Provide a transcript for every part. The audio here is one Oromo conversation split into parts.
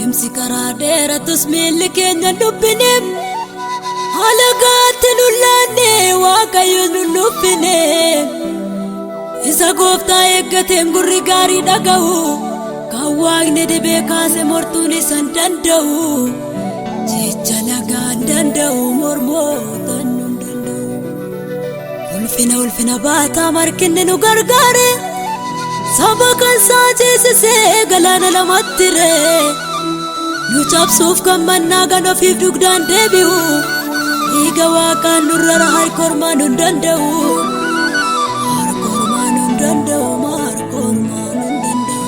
Deemsi karaa dheeratus miilli keenya dubbinem halagaatti nullaanne Waaqayyoon nuffine isa Gooftaa eeggateen gurri gaarii dhaga'u kan Waaqni dhibee kaase mortuun isan danda'u jecha lagaan danda'u mormootan nun danda'u ulfina baataa markinni nu gargaare saba kan saajeessisee galaana lamatti ree nu cabsuuf kan mannaa gan ofiif dugdaan deebi'u dhiiga Waaqaan nurra harkormaa nun danda'u harkormaa nun danda'u harkormaa nun danda'u.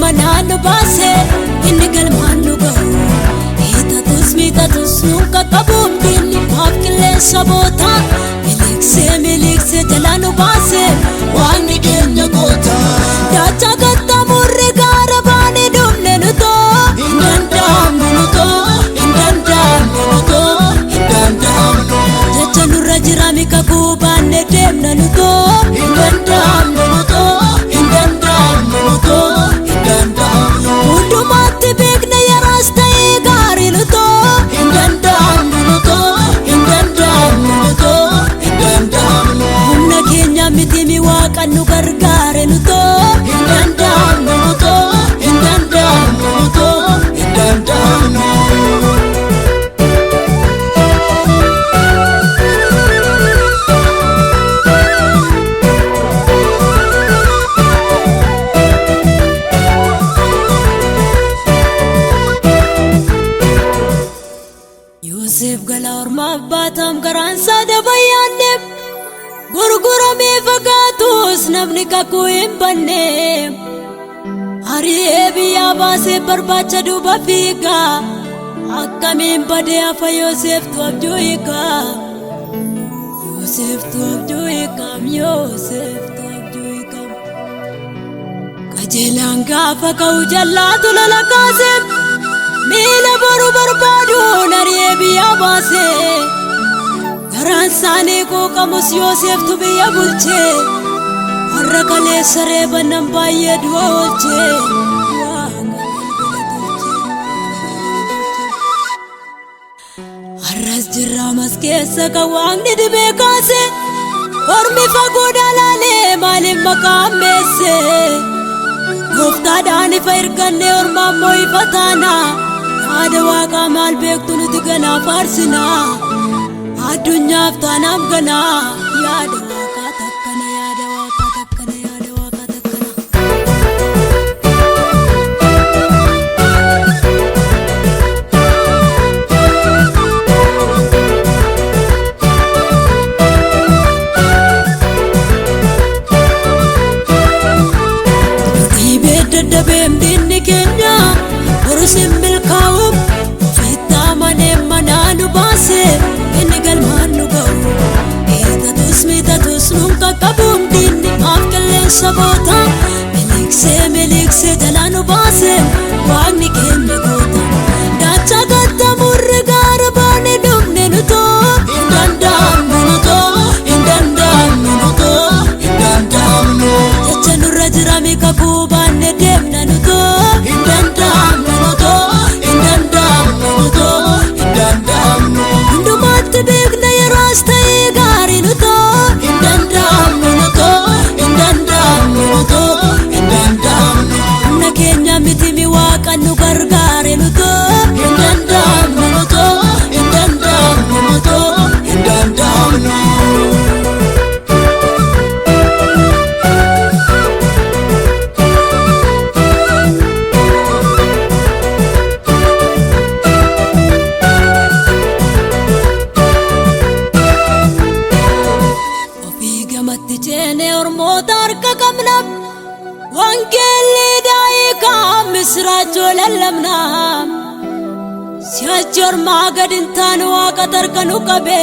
Mananu base inni galmaan nu gahu hiitatus nunka qabum dinni maafkilee saboota milikse jala nu base Waaqni keenya goota daacha gattaamurri gaara baane dhumne nutoo hin danda'amnu jecha nurra jira mikakuu baanne deemna nutoo hin danda'amnu hundumaatti beekna yaraas ta'ee gaarii nutoo hin danda'amnu humna keenya miti mi Waaqan nu gargaare nutoo hin danda'amnu Yoosef gala ormaaf baatam garaan saada bayyaanneef gurguramee fagaatus namni kakuu hin banne ari'ee biyyaa baasee barbaacha duuba fiigaa akkamiin badee hafa Yooseftu abjuu hiikaa qajeelaan gaafa ka'u jallaatu lola kaaseef miila boru barbaaduun ari'ee biyyaa baasee garaan isaanii quuqamus Yooseftu biyya bulchee warra kaleessa reebanan baay'ee du'a oolchee har'as jirra mas keessa kan Waaqni dhibee kaase ormi fagoo dhalaalee maaliif maqaa ammeesse Gooftaadhaan ifa erganne ormaa immoo ifa taana yaada Waaqaa maal beektu nuti ganaaf aarsinaa addunyaaf taanaaf ganaa yaada Waaqaa takkana yaada Waaqaa takkana yaada Waaqaa takkana. Dhibee dadhabeen dinni keenya borusin milkaa'uuf ofiittaa manee manaa nu baase inni galmaan nu gahu hiitatus nunka qabuun dinni maafkilee saboota milikse jala nu baase Waaqni keenya goota daacha gattaamurri gaara baane dhumne nutoo hin danda'amnu jecha nurra jira mikakuu baanne deemna nutoo hin danda'amnu hundumaatti beekna yaraas ta'ee gaarii nutoo hin danda'amnu humna keenya miti mi Waaqan nu gargaare nutoo hin danda'amnu Wangeelli daa'ika misraachoo lallabna si'achi ormaa gad hin taane Waaqa tarka nu qabe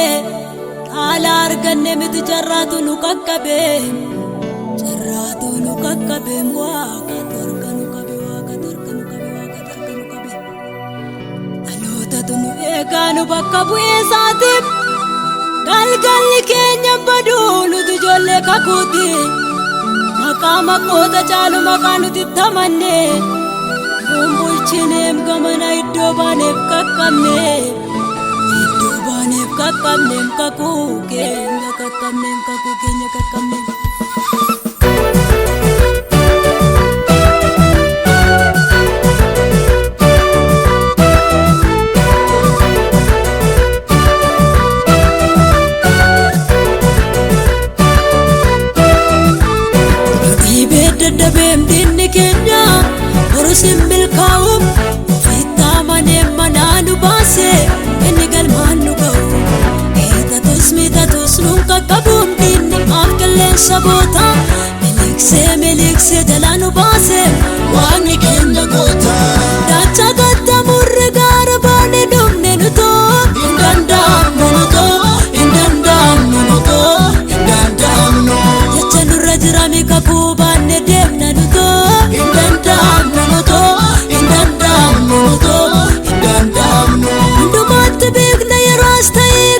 Ala arganne miti jarraatu nu qaqqabe jarraatu nu qaqqabe waaqa torka nu qabe waaqa torka nu qabe waaqa torka nu qabe dhalootatu nu eegaa nu bakka bu'eesaatiif galgalli keenya baduu nuti ijoollee kakuuti maqaa maqoota caalu maqaa nuti tamanne bulchineem gamana iddoo baaneef qaqqabneem kakuu keenya qaqqabneem daddabeem dinni keenya horusin milkaa'uuf ofiittaa maneem manaa nu baase inni galmaan nu ga'u miitatus nuun qaqqabuun dinni maaf qilleensa goota miliksee jalaa nu baase waaqni keenya goota daacha qaxxamurre gaara baane dhumne nutoo hin danda'amnu jecha nurra jirami kakuu baanne deemna nutoo hin danda'amnu hundumaatti beekna yeroos ta'ee